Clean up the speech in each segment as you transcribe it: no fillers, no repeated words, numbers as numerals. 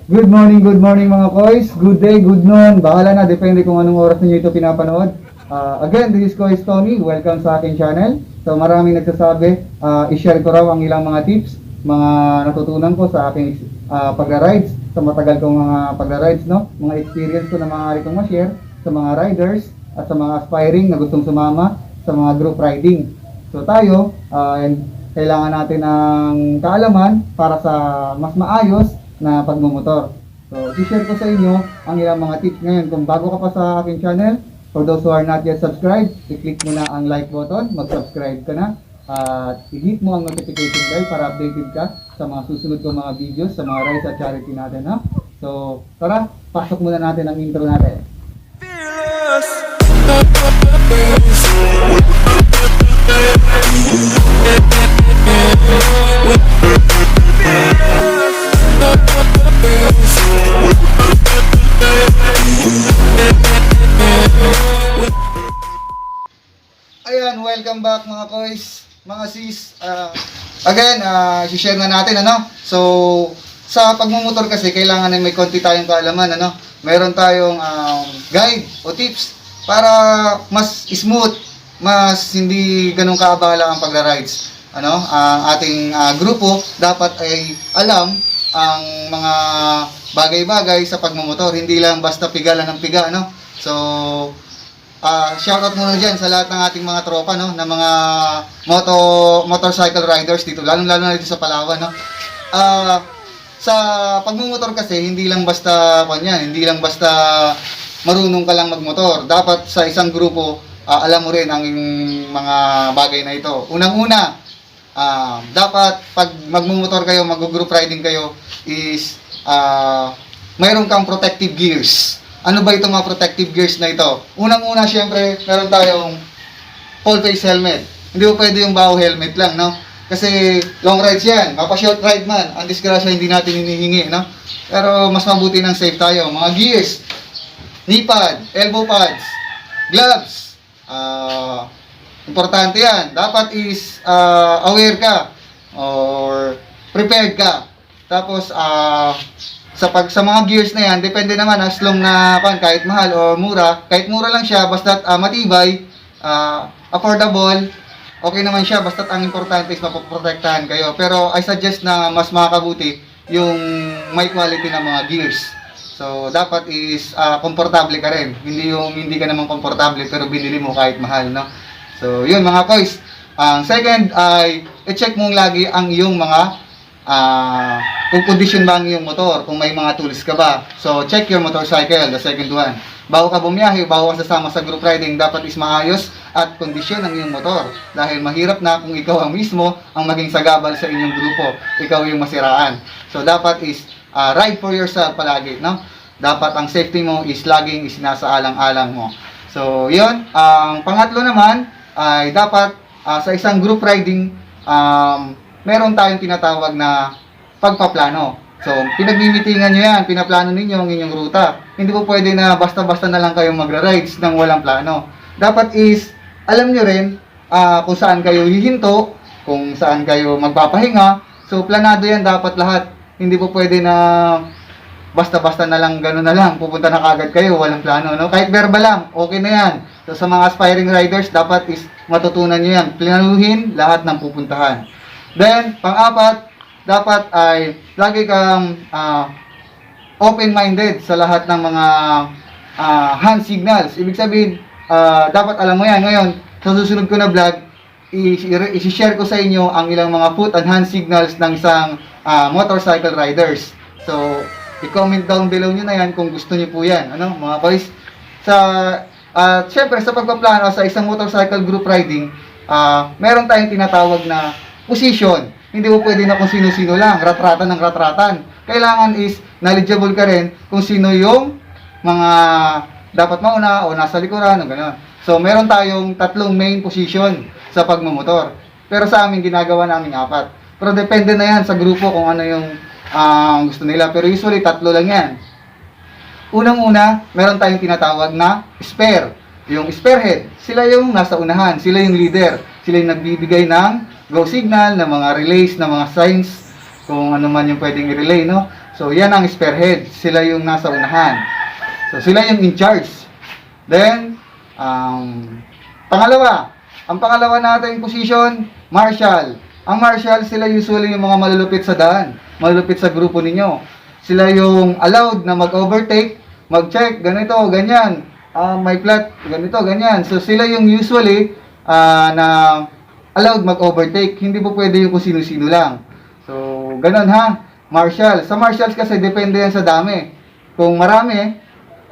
Good morning mga koys. Good day, good noon. Bahala na, depende kung anong oras niyo ito pinapanood. Again, this is Kois Tony. Welcome sa aking channel. So maraming nagsasabi, i-share ko raw ang ilang mga tips, mga natutunan ko sa aking pagra-rides, sa matagal kong mga pagra-rides, no? Mga experience ko na maaari kong ma-share sa mga riders at sa mga aspiring na gustong sumama sa mga group riding. So tayo, kailangan natin ng kaalaman para sa mas maayos na pagmumotor. So, i-share ko sa inyo ang ilang mga tips ngayon. Kung bago ka pa sa aking channel, for those who are not yet subscribed, i-click mo na ang like button, mag-subscribe ka na, at i-hit mo ang notification bell para updated ka sa mga susunod kong mga videos, sa mga rides at charity natin. Ha? So, tara, pasok muna natin ang intro natin. Ayan, welcome back mga koys, mga sis. Again, i-share na natin, ano? So, sa pagmumotor kasi, kailangan na may konti tayong kaalaman, ano? Meron tayong guide o tips para mas smooth, mas hindi ganun kaabala ang pagra-rides. Ano? Ang ating grupo dapat ay alam ang mga bagay-bagay sa pagmumotor. Hindi lang basta pigalan ng piga, ano? So, shoutout muna dyan sa lahat ng ating mga tropa, no, na mga motorcycle riders dito, lalo-lalo na dito sa Palawan, no. Sa pagmumotor kasi hindi lang basta hindi lang basta marunong ka lang magmotor. Dapat sa isang grupo alam mo rin ang mga bagay na ito. Unang-una, dapat pag magmumotor kayo, mag-group riding kayo is mayroon kang protective gears. Ano ba itong mga protective gears na ito? Unang-una, syempre, meron tayong full face helmet. Hindi po pwede yung bow helmet lang, no? Kasi long rides yan. Mapa-short ride man. Ang disgrasya hindi natin hinihingi, no? Pero mas mabuti ng safe tayo. Mga gears, knee pad, elbow pads, gloves. Importante yan. Dapat is aware ka or prepared ka. Tapos, sa mga gears na yan, depende naman as long na kahit mahal o mura, kahit mura lang siya, basta matibay, affordable, okay naman siya, basta ang importante is mapoprotektahan kayo. Pero I suggest na mas makakabuti yung may quality na mga gears. So dapat is komportable ka rin. Hindi yung hindi ka naman komportable pero binili mo kahit mahal, no? So yun mga koys. Ang second ay i-check mo lagi ang iyong mga kung condition ba ang iyong motor, kung may mga tools ka ba. So, check your motorcycle, the second one. Bago ka bumiyahe, bago ka sasama sa group riding, dapat is maayos at kondisyon ang iyong motor. Dahil mahirap na kung ikaw ang mismo ang maging sagabal sa inyong grupo. Ikaw yung masiraan. So, dapat is ride for yourself palagi, no? Dapat ang safety mo is laging isinasaalang-alang mo. So, yun. Ang pangatlo naman ay dapat sa isang group riding, meron tayong tinatawag na pagpaplano. So, pinagmimitingan nyo yan, pinaplano ninyo ang inyong ruta. Hindi po pwede na basta-basta na lang kayong magra-rides nang walang plano. Dapat is, alam nyo rin kung saan kayo hihinto, kung saan kayo magpapahinga. So, planado yan dapat lahat. Hindi po pwede na basta-basta na lang, gano'n na lang, pupunta na kagad kayo, walang plano, no? Kahit verbal lang, okay na yan. So, sa mga aspiring riders, dapat is matutunan nyo yan. Planuhin lahat ng pupuntahan. Then, pang-apat, dapat ay lagi kang open-minded sa lahat ng mga hand signals. Ibig sabihin, dapat alam mo yan. Ngayon, sa susunod ko na vlog, i-share ko sa inyo ang ilang mga foot and hand signals ng isang motorcycle riders. So, i-comment down below nyo na yan kung gusto nyo po yan. Ano, mga boys? Siyempre, sa pagpaplano sa isang motorcycle group riding, meron tayong tinatawag na position. Hindi mo pwede na kung sino-sino lang, ratratan ng ratratan. Kailangan is knowledgeable ka rin kung sino yung mga dapat mauna o nasa likuran, o gano'n. So, meron tayong tatlong main position sa pagmumotor. Pero sa amin, ginagawa namin 4. Pero depende na yan sa grupo kung ano yung gusto nila. Pero usually, 3 lang yan. Unang-una, meron tayong tinatawag na spare. Yung spearhead, sila yung nasa unahan, sila yung leader. Sila yung nagbibigay ng go signal, ng mga relays, ng mga signs, kung ano man yung pwedeng i-relay, no? So, yan ang spearhead. Sila yung nasa unahan. So, sila yung in charge. Then, pangalawa, ang pangalawa nating position, marshal. Ang marshal, sila usually yung mga malulupit sa daan, malulupit sa grupo ninyo. Sila yung allowed na mag-overtake, mag-check, ganito, ganyan. May plot, ganito, ganyan. So, sila yung usually na allowed mag-overtake. Hindi po pwede yung kung sino-sino lang. So, ganun ha. Marshal. Sa marshals kasi, depende yan sa dami. Kung marami,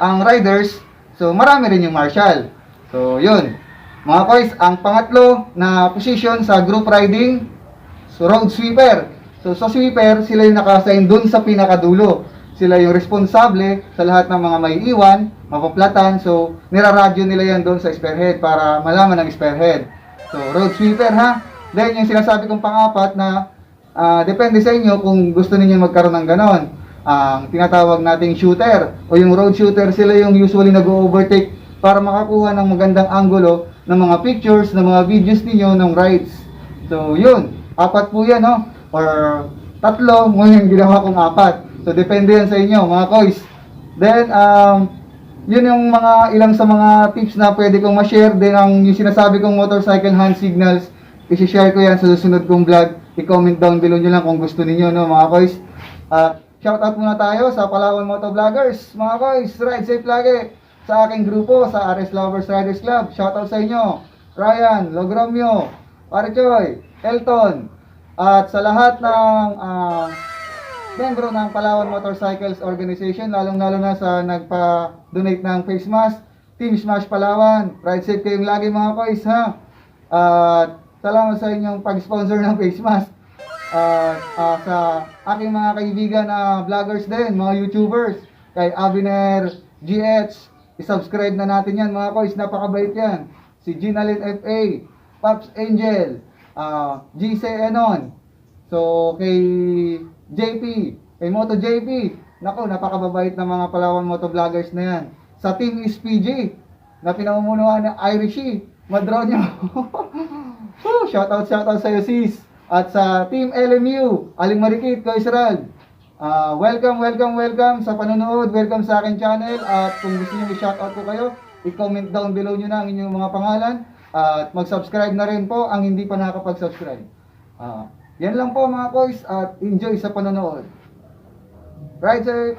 ang riders, so marami rin yung marshal. So, yun. Mga koys, ang pangatlo na position sa group riding, so road sweeper. So, sa sweeper, sila yung naka-assign dun sa pinakadulo. Sila yung responsable sa lahat ng mga may iwan, mapaplatan. So, niraradyo nila yan doon sa spearhead para malaman ng spearhead. So, road sweeper ha. Then, yung sinasabi kong pang-apat na depende sa inyo kung gusto niyo magkaroon ng ganon. Ang tinatawag nating shooter o yung road shooter, sila yung usually nag-overtake para makakuha ng magandang angulo ng mga pictures, ng mga videos niyo ng rides. So, yun. Apat po yan, no? Or tatlo, ngayon ginawa kong apat. So, depende yan sa inyo, mga koys. Then, yun yung mga ilang sa mga tips na pwede kong ma-share. Then, yung sinasabi kong motorcycle hand signals, i-share ko yan sa susunod kong vlog. I-comment down below nyo lang kung gusto niyo no, mga koys. Shoutout muna tayo sa Palawan Moto Vloggers. Mga koys, ride safe lagi. Sa aking grupo, sa RS Lovers Riders Club. Shoutout sa inyo. Ryan, Logromio, Parichoy, Elton. At sa lahat ng membro ng Palawan Motorcycles Organization, lalong-lalo na sa nagpa-donate ng face mask, Team Smash Palawan. Ride safe kayong lagi mga koys ha. At salamat sa inyong pag-sponsor ng face mask. Sa aking mga kaibigan na vloggers din, mga YouTubers, kay Abiner GH, i-subscribe na natin yan mga koys, napakabait yan. Si Ginalyn FA, Pops Angel, GC Enon, so kay JP, kay Moto JP, nako, napakababait ng mga Palawan Moto Vloggers na yan. Sa Team SPG, na pinamumunuan ng Irishie, Madronio. Shoutout sa'yo sis. At sa Team LMU, Aling Marikit, Koisral. Welcome sa panonood. Welcome sa akin channel. At kung gusto nyo i-shoutout ko kayo, i-comment down below nyo na ang inyong mga pangalan. At mag-subscribe na rin po ang hindi pa nakakapag-subscribe. Yan lang po mga koys. At enjoy sa panonood. Ride safe!